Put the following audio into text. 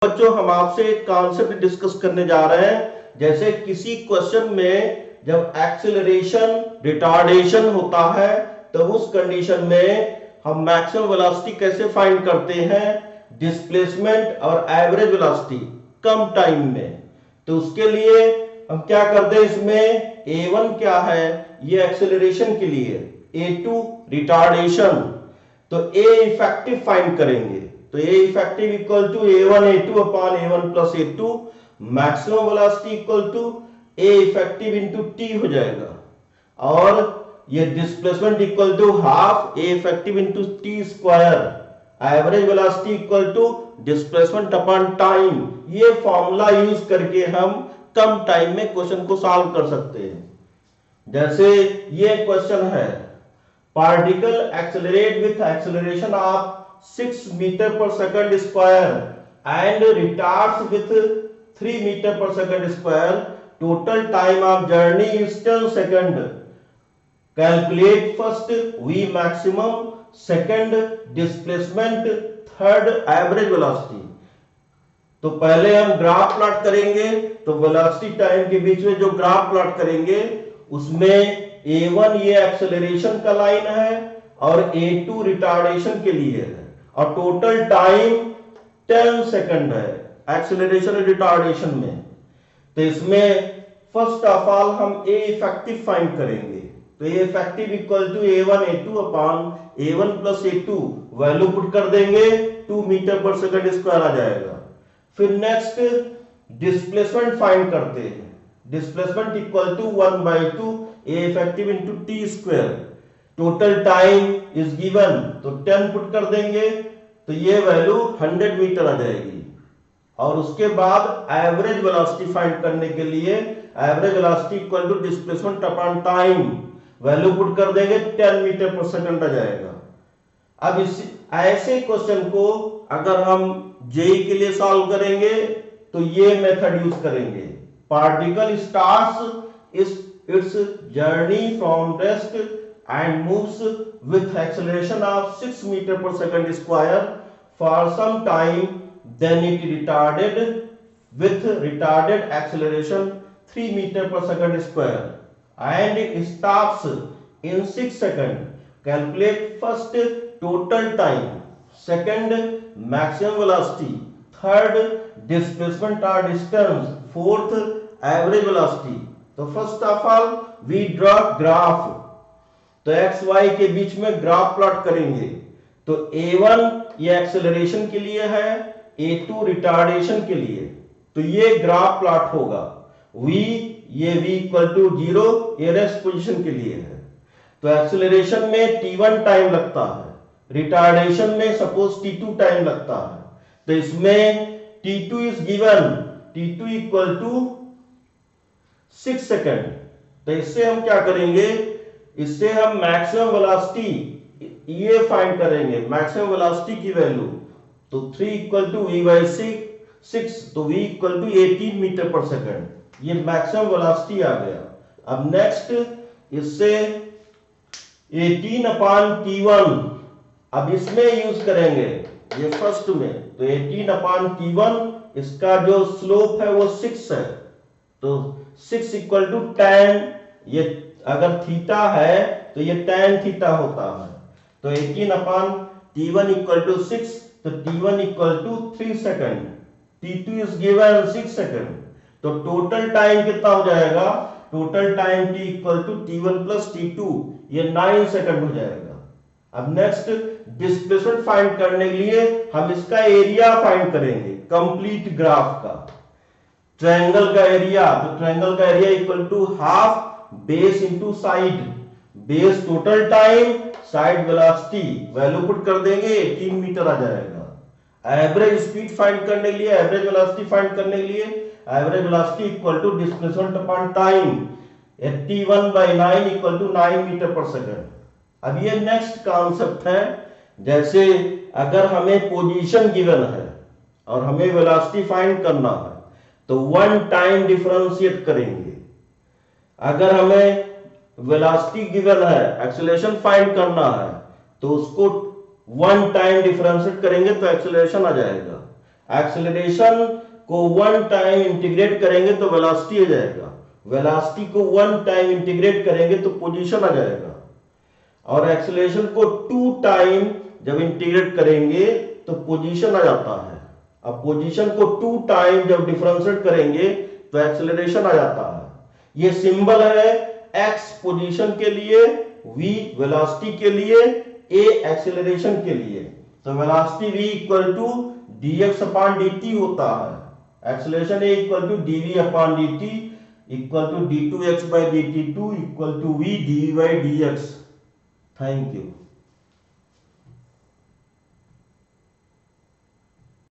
बच्चों हम आपसे एक कॉन्सेप्ट डिस्कस करने जा रहे हैं। जैसे किसी क्वेश्चन में जब एक्सेलरेशन रिटार्डेशन होता है तो उस कंडीशन में हम मैक्सिमम वेलोसिटी कैसे फाइंड करते हैं, डिस्प्लेसमेंट और एवरेज वेलोसिटी कम टाइम में। तो उसके लिए हम क्या करते हैं, इसमें a1 क्या है, ये एक्सेलरेशन के लिए, a2 रिटार्डेशन, तो a इफेक्टिव फाइंड करेंगे। तो a effective equal to a1 a2 upon a1 plus a2, maximum velocity equal to a effective into t हो जाएगा, और ये displacement equal to half a effective into t square, average velocity equal to displacement upon time. ये formula use करके हम कम time में question को सॉल्व कर सकते हैं। जैसे ये क्वेश्चन है, particle accelerate with acceleration of 6 meter पर second square and retards with 3 metre पर second square, total time of journey is 10 second, calculate first v maximum, second displacement, third average velocity. तो पहले हम ग्राफ प्लॉट करेंगे। तो velocity time के बीच में जो ग्राफ प्लॉट करेंगे उसमें a1 ये एक्सेलरेशन का लाइन है और a2 रिटार्डेशन के लिए है, और टोटल टाइम 10 सेकंड है एक्सेलरेशन और रिटार्डेशन में। तो इसमें फर्स्ट ऑफ ऑल हम a इफेक्टिव फाइंड करेंगे। तो a effective equal to a1 a2 upon a1 plus a2, value put कर देंगे, 2 मीटर पर सेकंड स्क्वायर आ जाएगा। फिर नेक्स्ट डिस्प्लेसमेंट फाइंड करते हैं। Displacement equal to 1/2 a effective into t square, total time is given, तो 10 पुट कर देंगे, तो ये वैल्यू 100 मीटर आ जाएगी। और उसके बाद एवरेज वेलोसिटी फाइंड करने के लिए average velocity equal to displacement upon time, value put कर देंगे, 10 मीटर पर सेकंड आ जाएगा। अब इस ऐसे क्वेश्चन को अगर हम जेई के लिए सॉल्व करेंगे तो ये मेथड यूज करेंगे। Particle starts it's journey from rest and moves with acceleration of 6 meter per second square for some time, then it retarded with retarded acceleration 3 meter per second square and it stops in 6 seconds. Calculate first total time, second maximum velocity, third displacement or distance, fourth average velocity. So first of all we draw graph। तो x Y के बीच में graph plot करेंगे। तो a1 ये acceleration के लिए है, a2 retardation के लिए, तो ये ग्राफ प्लॉट होगा। v ये v इक्वल टू 0 ये रेस्ट पोजीशन के लिए है। तो एक्सेलरेशन में t1 टाइम लगता है, रिटार्डेशन में सपोज t2 टाइम लगता है। तो इसमें t2 is given, t2 equal to 6 second. तो इससे हम क्या करेंगे, इससे हम मैक्सिमम वेलोसिटी ये फाइंड करेंगे, मैक्सिमम वेलोसिटी की वैल्यू। तो 3 इक्वल टू v/6, तो v इक्वल टू 18 मीटर पर सेकंड, ये मैक्सिमम वेलोसिटी आ गया। अब नेक्स्ट इससे 18 अपॉन t1, अब इसमें यूज करेंगे ये फर्स्ट में। तो 18 अपॉन t1, इसका जो स्लोप है वो 6 है, तो 6 इक्वल टू 10, ये अगर थीटा है तो ये tan थीटा होता है। तो 18 अपॉन t1 इक्वल टू 6, तो t1 equal to 3 second, t2 is given 6 second. तो टोटल टाइम कितना हो जाएगा, total time t equal to t1 plus t2, ये 9 सेकंड हो जाएगा। अब नेक्स्ट डिस्प्लेसमेंट फाइंड करने के लिए हम इसका एरिया फाइंड करेंगे, कंप्लीट ग्राफ का। ट्रायंगल का एरिया, तो ट्रायंगल का area equal to half base into side, base total time, side velocity, value put कर देंगे, 18 मीटर आ जाएगा। एवरेज स्पीड फाइंड करने के लिए, एवरेज वेलोसिटी फाइंड करने के लिए average velocity equal to displacement upon time, 81/9 equal to 9 metre पर सेकंड। अब ये नेक्स्ट कॉन्सेप्ट है, जैसे अगर हमें पोजीशन गिवन है और हमें वेलोसिटी फाइंड करना है तो 1 टाइम डिफरेंशिएट करेंगे। अगर हमें वेलोसिटी गिवन है, एक्सेलरेशन फाइंड करना है, तो उसको 1 टाइम डिफरेंशिएट करेंगे तो एक्सेलरेशन आ जाएगा। एक्सेलरेशन को वन टाइम इंटीग्रेट करेंगे तो वेलोसिटी आ जाएगा, वेलोसिटी को वन टाइम इंटीग्रेट करेंगे तो पोजीशन आ जाएगा, और एक्सेलरेशन को टू टाइम जब इंटीग्रेट करेंगे तो पोजीशन आ जाता है। अब पोजीशन को टू टाइम जब डिफरेंशिएट करेंगे तो एक्सेलरेशन आ जाता है। ये सिंबल है x पोजीशन के लिए, v वेलोसिटी के लिए, a एक्सेलरेशन के लिए। तो velocity v equal to dx upon dt होता है, acceleration a equal to dv upon dt equal to d2x by dt2 equal to v dv by dx। Thank you.